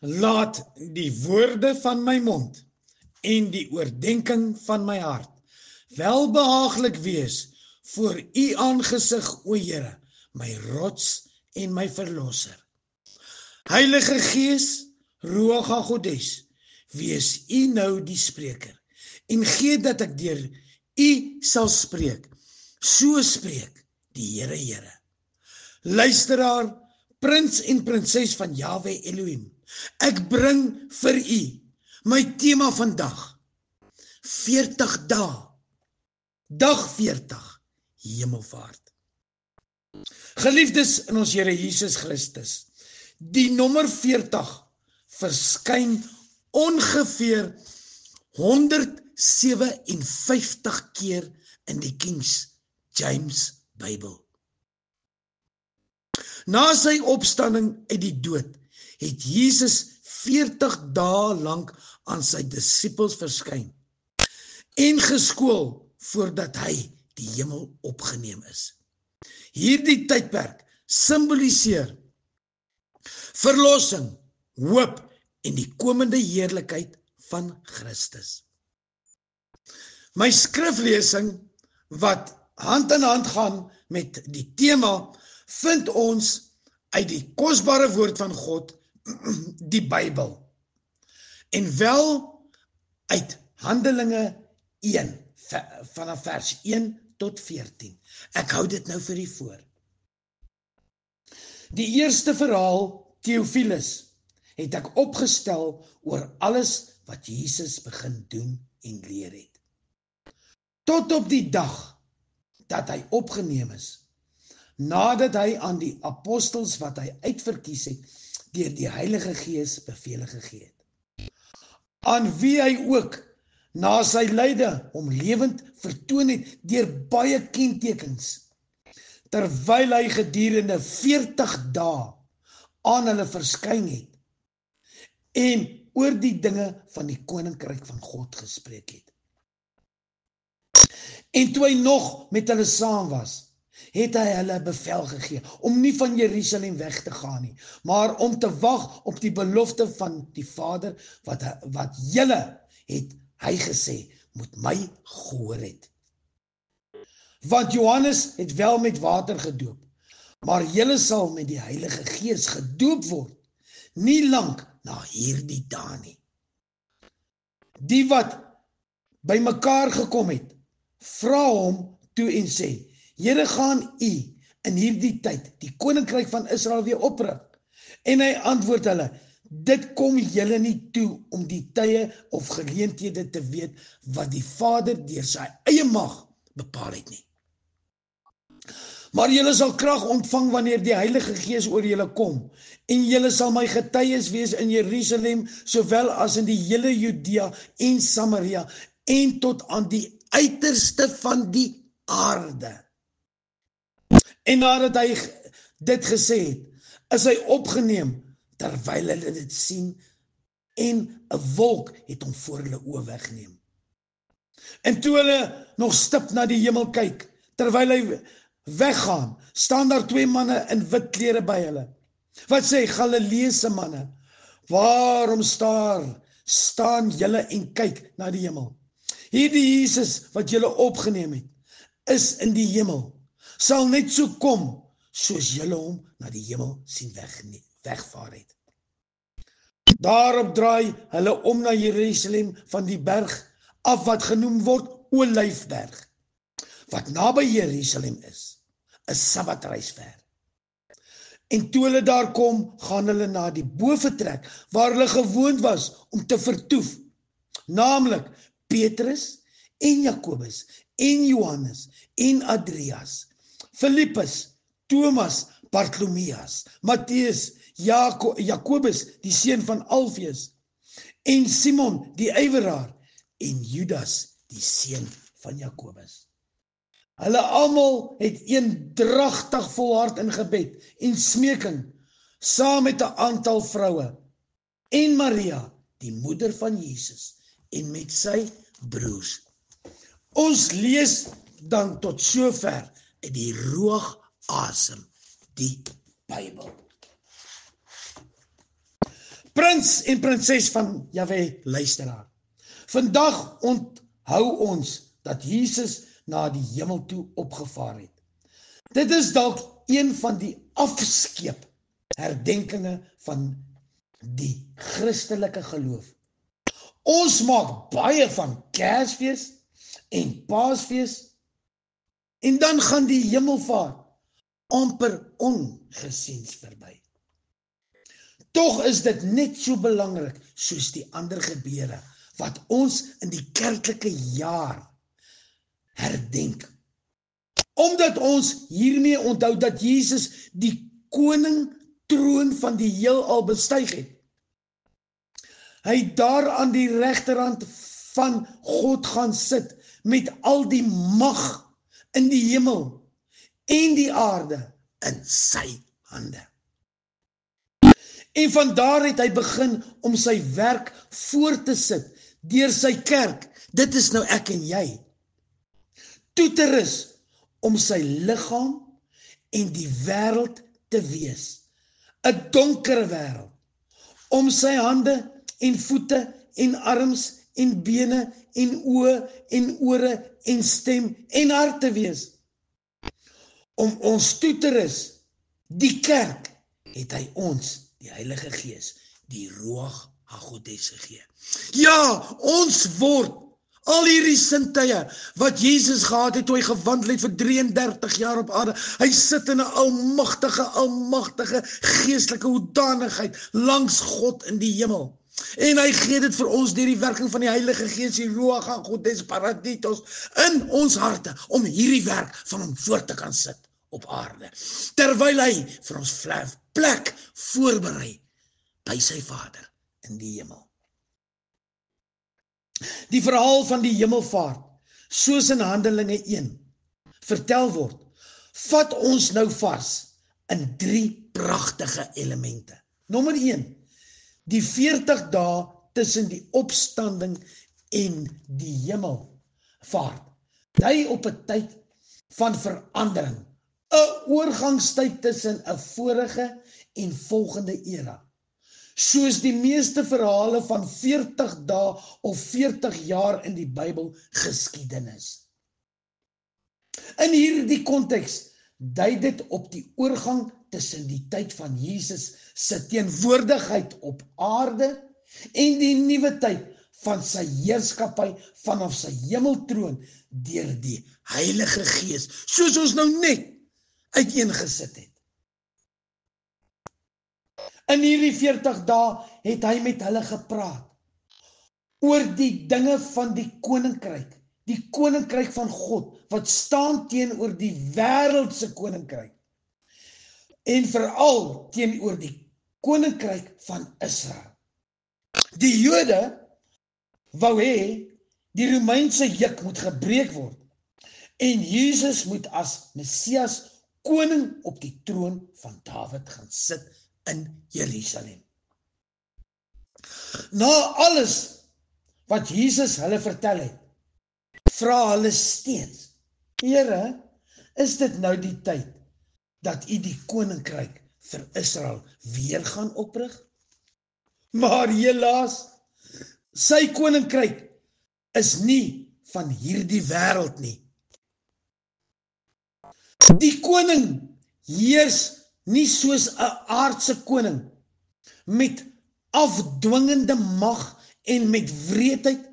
Laat die woorde van my mond en die oordenking van my hart welbehaaglik wees voor u aangesig, o Here, my rots en my verlosser. Heilige Gees, Ruach HaKodesh, wees u nou die spreker en gee dat ek deur u sal spreek. So spreek die Here. Luisteraar, prins en prinses van Yahweh Elohim, ek bring vir u my tema vandag, 40 dae, dag 40, hemelvaart. Geliefdes in ons Here Jesus Christus, die nommer 40 verskyn ongeveer 157 keer in die King James Bybel. Na sy opstanding uit die dood, het Jesus 40 dae lank aan sy disippels verskyn en geskool voordat hy die hemel opgeneem is. Hierdie tydperk simboliseer verlossing, hoop en die komende heerlikheid van Christus. My skriflesing wat hand in hand gaan met die tema, vind ons uit die kosbare woord van God, die Bybel, en wel uit Handelinge 1, vanaf vers 1 tot 14. Ek hou dit nou vir u voor. Die eerste verhaal, Theophilus, het ek opgestel oor alles wat Jesus begin doen en leer het. Tot op die dag dat hy opgeneem is, nadat hy aan die apostels wat hy uitverkies het, deur die Heilige Gees bevele gegee het, aan wie hy ook na sy lyde hom lewend vertoon het deur baie kentekens, terwyl hy gedurende 40 dae aan hulle verskyn het en oor die dinge van die koninkryk van God gespreek het. En toe hy nog met hulle saam was, het hy hulle bevel gegee om nie van Jerusalem weg te gaan nie, maar om te wag op die belofte van die Vader wat julle, het hy gesê, moet my gehoor het. Want Johannes het wel met water gedoop, maar julle sal met die Heilige Gees gedoop word, nie lank na hierdie dae nie. Die wat by mekaar gekom het, vra hom toe en sê, Here, gaan u in hierdie tyd die koninkryk van Israel weer oprig? En hy antwoord hulle, dit kom julle nie toe om die tye of geleenthede te weet wat die Vader deur sy eie mag bepaal het nie. Maar julle sal krag ontvang wanneer die Heilige Gees oor julle kom, en julle sal my getuies wees in Jerusalem, sowel as in die hele Judea en Samaria, en tot aan die uiterste van die aarde. En nadat hy dit gesê het, is hy opgeneem, terwyl hulle dit sien, en 'n wolk het hom voor hulle oë weggeneem. En toe hulle nog stip na die hemel kyk, terwyl hy weggaan, staan daar 2 manne in wit klere by hulle. Wat sê, Galileese manne, waarom staan julle en kyk na die hemel? Hierdie Jesus wat julle opgeneem het, is in die hemel, sal net so kom, soos julle hom na die hemel sien wegvaar het. Daarop draai hulle om na Jerusalem van die berg af wat genoem word Olyfberg, wat naby Jerusalem is, 'n Sabbatreis ver. En toe hulle daar kom, gaan hulle na die bovertrek, waar hulle gewoond was om te vertoef, naamlik Petrus en Jakobus en Johannes en Andreas, Philippus, Thomas, Bartholomeus, Matteus, Jakobus, die seun van Alfeus, en Simon, die ywerraar, en Judas, die seun van Jakobus. Hulle almal het eendragtig volhard in gebed en smeking, saam met 'n aantal vroue, en Maria, die moeder van Jesus, en met sy broers. Ons lees dan tot sover uit die Ruach asem, die Bybel. Prins en prinses van Jahwe, luisteraar. Vandag onthou ons dat Jesus na die hemel toe opgevaar het. Dit is dalk een van die afskeep herdenkinge van die Christelike geloof. Ons maak baie van Kersfees en Paasfees en dan gaan die hemelvaart amper ongesiens verby. Tog is dit net so belangrik soos die ander gebeure wat ons in die kerklike jaar herdenk. Omdat ons hiermee onthou dat Jesus die koning troon van die heelal bestyg het. Hy daar aan die regterhand van God gaan sit met al die mag in die hemel en die aarde in sy hande. En vandaar het hy begin om sy werk voort te sit deur sy kerk. Dit is nou ek en jy. Toe te rus om sy liggaam en die wêreld te wees. 'n Donker wêreld. Om sy hande en voete en arms en bene en oë en ore en stem en hart te wees. Om ons toe te rus, die kerk, het hy ons, die Heilige Gees, die Ruach HaKodes gegee. Ja, ons word al hierdie sintuie wat Jesus gehad het toe hy gewandel het vir 33 jaar op aarde. Hy sit in 'n almagtige geestelike hoedanigheid langs God in die hemel. En hy gee dit vir ons deur die werking van die Heilige Gees, die Ruach HaKodes Paraditos, in ons harte, om hierdie werk van hom voort te kan sit op aarde. Terwyl hy vir ons plek voorberei by sy Vader in die hemel. Die verhaal van die hemelvaart, soos in Handelinge 1, vertel word, vat ons nou vas in 3 pragtige elemente. Nommer 1, die 40 dae tussen die opstanding en die hemelvaart. Dui op 'n tyd van verandering, 'n oorgangstyd tussen 'n vorige en volgende era. Soos die meeste verhale van 40 dae of 40 jaar in die Bybel geskiedenis. In hierdie konteks dui dit op die oorgang tussen die tyd van Jesus se teenwoordigheid op aarde en die nuwe tyd van sy heerskappy vanaf sy hemeltroon deur die Heilige Gees, soos ons nou net uiteengesit het. In hierdie 40 dae het hy met hulle gepraat oor die dinge van die koninkryk van God, wat staan teenoor die wêreldse koninkryk, en veral teenoor die koninkryk van Israel. Die Jode wou hê die Romeinse juk moet gebreek word, en Jesus moet as Messias koning op die troon van Dawid gaan sit in Jerusalem. Na alles wat Jesus hulle vertel het, vra hulle steeds, Here, is dit nou die tyd dat u die koninkryk vir Israel weer gaan oprig? Maar helaas, sy koninkryk is nie van hierdie wêreld nie. Die koning heers nie soos 'n aardse koning met afdwingende mag en met wreedheid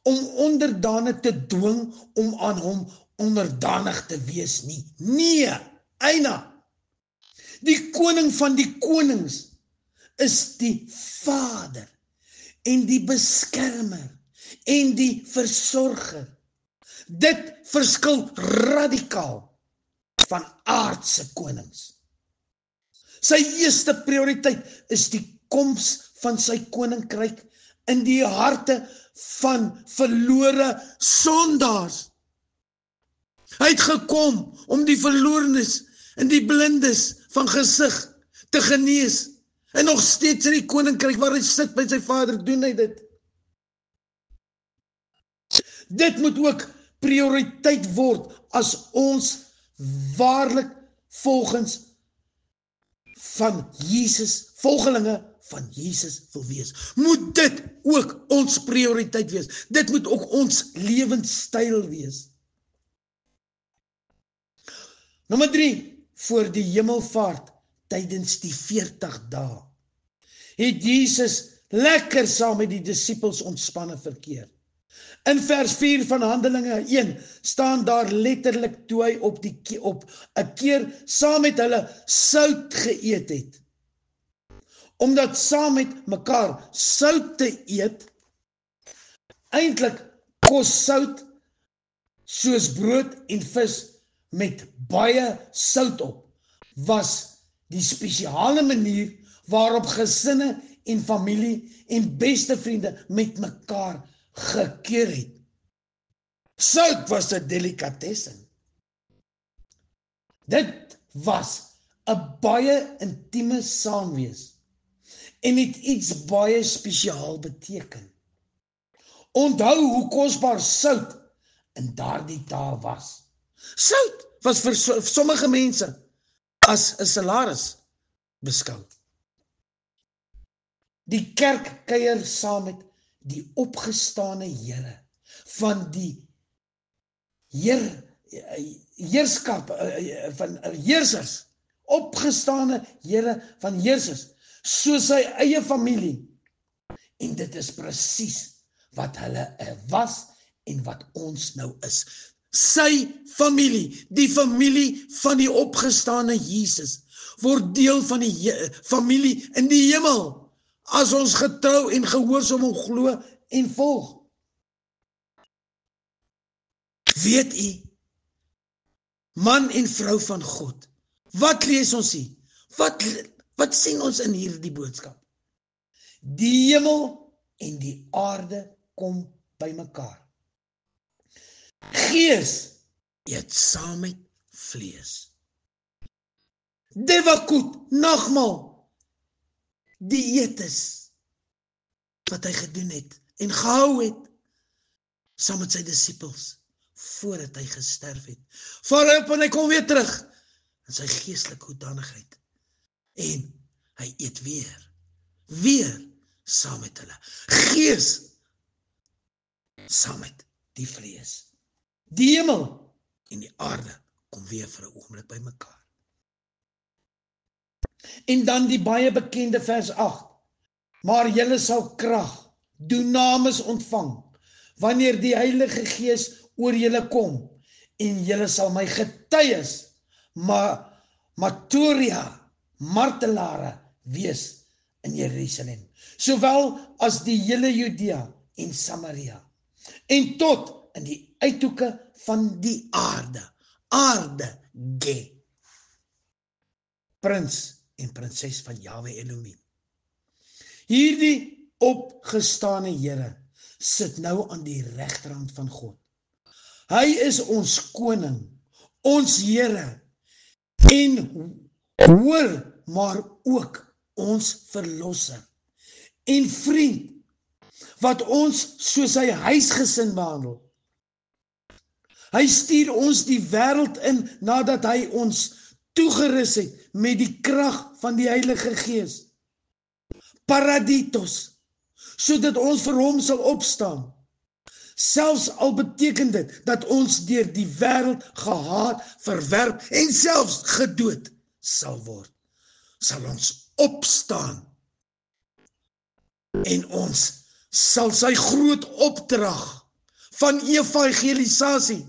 om onderdane te dwing om aan hom onderdanig te wees nie. Nee, eina. Die koning van die konings is die Vader en die beskermer en die versorger. Dit verskil radikaal van aardse konings. Sy eerste prioriteit is die koms van sy koninkryk in die harte van verlore sondaars. Hy het gekom om die verlorenes en die blindes van gesig te genees. En nog steeds in die koninkryk waar hy sit by sy Vader, doen hy dit. Dit moet ook prioriteit word as ons waarlik volgelinge van Jesus wil wees, moet dit ook ons prioriteit wees. Dit moet ook ons lewenstyl wees. Nommer 3, voor die hemelvaart, tydens die 40 dae, het Jesus lekker saam met die disippels ontspanne verkeer. In vers 4 van Handelinge 1 staan daar letterlik toe hy op 'n keer saam met hulle sout geëet het. Omdat saam met mekaar sout te eet, eintlik kos sout soos brood en vis met baie sout op, was die spesiale manier waarop gesinne en familie en beste vriende met mekaar gekeer het. Sout was 'n delikatesse. Dit was 'n baie intieme saamwees en het iets baie spesiaal beteken. Onthou hoe kosbaar sout in daardie taal was. Sout was vir sommige mense as 'n salaris beskou. Die kerk kuier saam met die opgestane Here van die heerskap van heersers, opgestane Here van heersers, soos sy eie familie. En dit is presies wat hulle was en wat ons nou is. Sy familie, die familie van die opgestane Jesus, word deel van die familie in die hemel, as ons getrou en gehoorsaam hom glo en volg. Weet u, man en vrou van God, wat lees ons hier? Wat sien ons in hierdie boodskap? Die hemel en die aarde kom bymekaar. Gees eet saam met vlees. Devakut, nagmaal, die eetes wat hy gedoen het en gehou het saam met sy disippels voordat hy gesterf het. Voorop en hy kom weer terug in sy geestelike hoedanigheid en hy eet weer saam met hulle. Gees saam met die vlees. Die hemel en die aarde kom weer vir 'n oomblik by mekaar. En dan die baie bekende vers 8. Maar julle sal krag, dunamis ontvang, wanneer die Heilige Gees oor julle kom, en julle sal my getuies, martelare wees in Jerusalem, sowel as die hele Judea en Samaria, en tot in die uithoeke van die aarde, prins en prinses van Jahwe Elohim. Hierdie opgestane Here sit nou aan die regterhand van God. Hy is ons koning, ons Here, en hoor maar ook ons verlosser en vriend, wat ons soos sy huisgesin behandel. Hy stuur ons die wêreld in nadat hy ons toegerus het met die krag van die Heilige Gees. Paraditos, sodat ons vir hom sal opstaan. Selfs al beteken dit dat ons deur die wêreld gehaat, verwerp en selfs gedood sal word, sal ons opstaan en ons sal sy groot opdrag van evangelisasie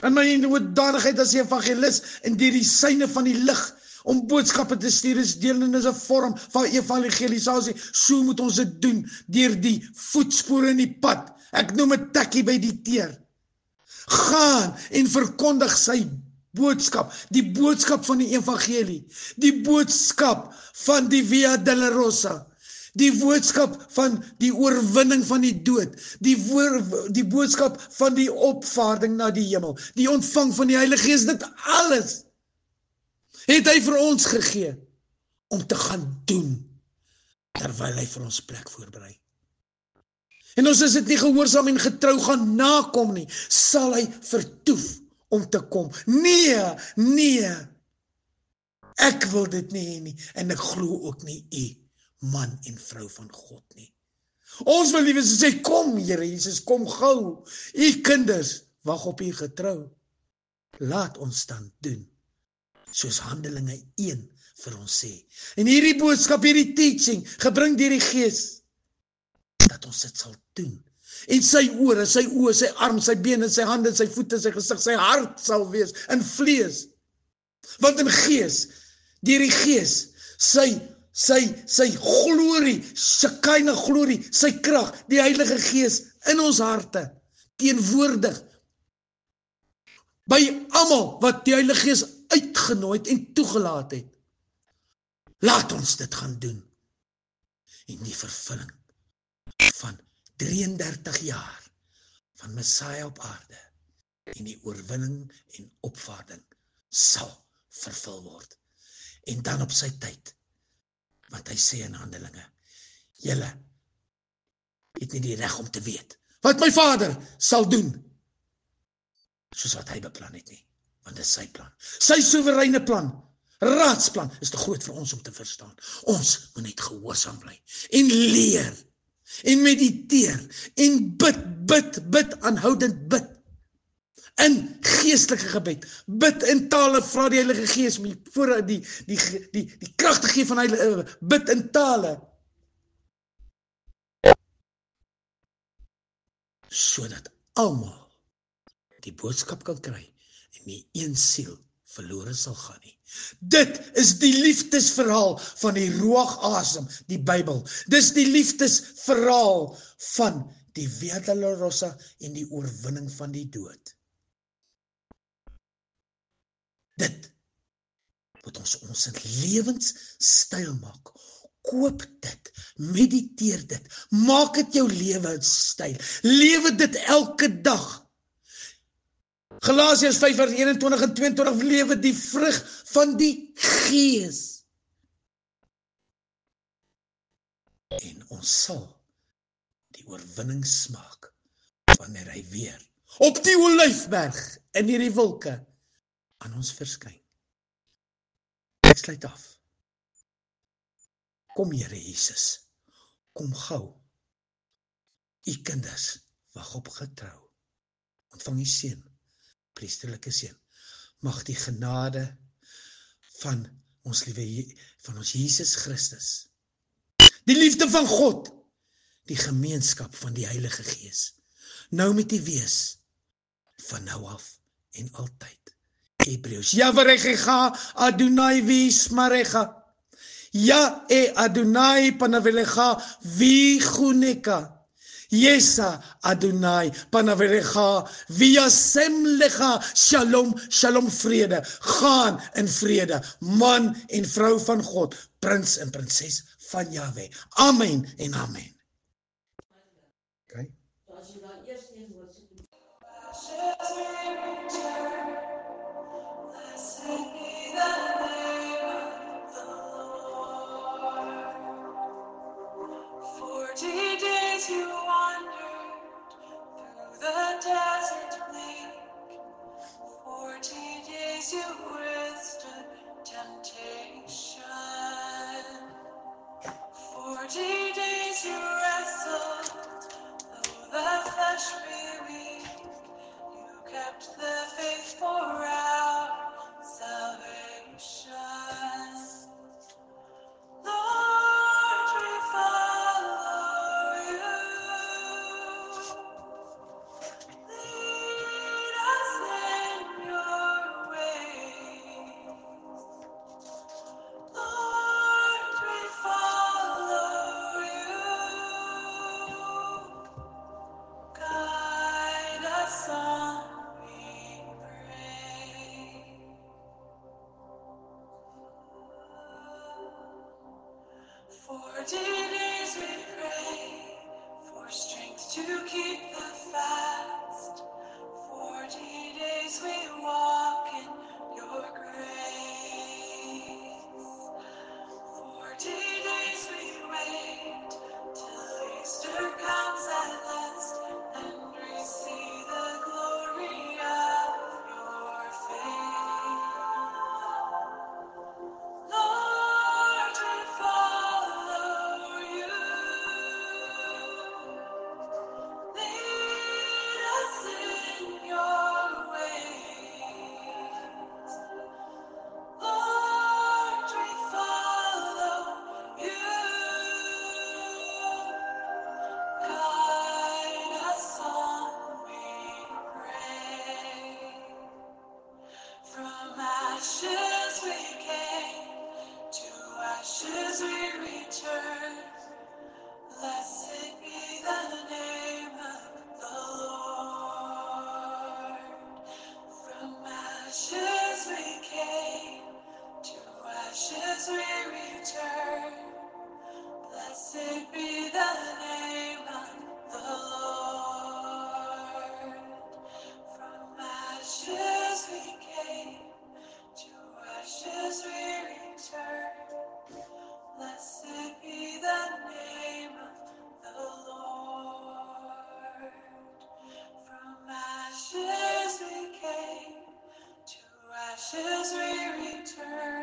in my hoedanigheid as evangelis en deur die syne van die lig om boodskappe te stuur is deel en is 'n vorm van evangelisasie. So moet ons dit doen deur die voetspore in die pad. Ek noem 'n tekkie by die teer. Gaan en verkondig sy boodskap, die boodskap van die evangelie, die boodskap van die Via Dolorosa, die boodskap van die oorwinning van die dood, die boodskap van die opvaarding na die hemel, die ontvang van die Heilige Gees, dit alles het hy vir ons gegee om te gaan doen terwyl hy vir ons plek voorberei. En ons is dit nie gehoorsaam en getrou gaan nakom nie, sal hy vertoef om te kom. Nee, ek wil dit nie hê nie en ek glo ook nie u man en vrou van God nie. Ons wil liewe sê, kom Here Jesus, kom gou. U kinders wag op u getrou. Laat ons dan doen, soos Handelinge 1 vir ons sê. En hierdie boodskap, hierdie teaching, gebring deur die Gees, dat ons dit sal doen. En sy ore, sy oë, sy arm, sy bene, sy hande, sy voete, sy gesig, sy hart sal wees in vlees. Want in Gees, deur die Gees, sy glorie, Shekinah glorie, sy krag, die Heilige Gees in ons harte, teenwoordig, by almal wat die Heilige Gees uitgenooi het en toegelaat het. Laat ons dit gaan doen. En die vervulling van 33 jaar van Messiah op aarde en die oorwinning en opvaarding sal vervul word. En dan op sy tyd, want hy sê in Handelinge, julle het nie die reg om te weet wat my Vader sal doen, soos wat hy beplan het nie, want dit is sy plan. Sy soewereine plan, raadsplan, is te groot vir ons om te verstaan. Ons moet net gehoorsaam bly, en leer, en mediteer, en bid, aanhoudend bid, in geestelike gebed, bid in tale, vra die Heilige Gees, voor die krag te gee van Heilige, bid in tale, sodat almal die boodskap kan kry, en nie een siel verlore sal gaan nie. Dit is die liefdesverhaal van die Ruach asem, die Bybel. Dis die liefdesverhaal van die Via Dolorosa en die oorwinning van die dood. Dit moet ons lewenstyl maak. Koop dit, mediteer dit, maak dit jou lewenstyl. Lewe dit elke dag. Galasiërs 5 vers 21 en 22, lewe die vrug van die Gees. En ons sal die oorwinning smaak wanneer hy weer op die Olyfberg in hierdie wolke aan ons verskyn. Ek sluit af. Kom Here Jesus, kom gou. U kinders wag op getrou. Ontvang die seën, priesterlike seën. Mag die genade van ons Jesus Christus, die liefde van God, die gemeenskap van die Heilige Gees, nou met u wees, van nou af en altyd. Hebreëus, Yahweh Adonai Vismarecha, Ja Adonai Panavelecha Viguneka, Yesa Adonai Panavelecha Viasem Lecha, Shalom, Shalom vrede, gaan in vrede, man en vrou van God, prins en prinses van Yahweh. Amen en amen. Okay. You wandered through the desert bleak. 40 days you withstood temptation. 40 days you wrestled, though the flesh be weak. You kept the faith for our salvation. Lord, we follow you. Lead us in your ways. Lord, we follow you. Guide us on, we pray. 40 days we pray for strength to keep the fast. 40 days we walk in your grace. 40 days we wait till Easter comes at last and we see the glory of your face. Lord, we follow ashes we return. Blessed be the name of the Lord. From ashes we came, to ashes we return. Blessed be the name of the Lord. From ashes we came, to ashes we return. Blessed be the name of the Lord. From ashes we came, to ashes we return.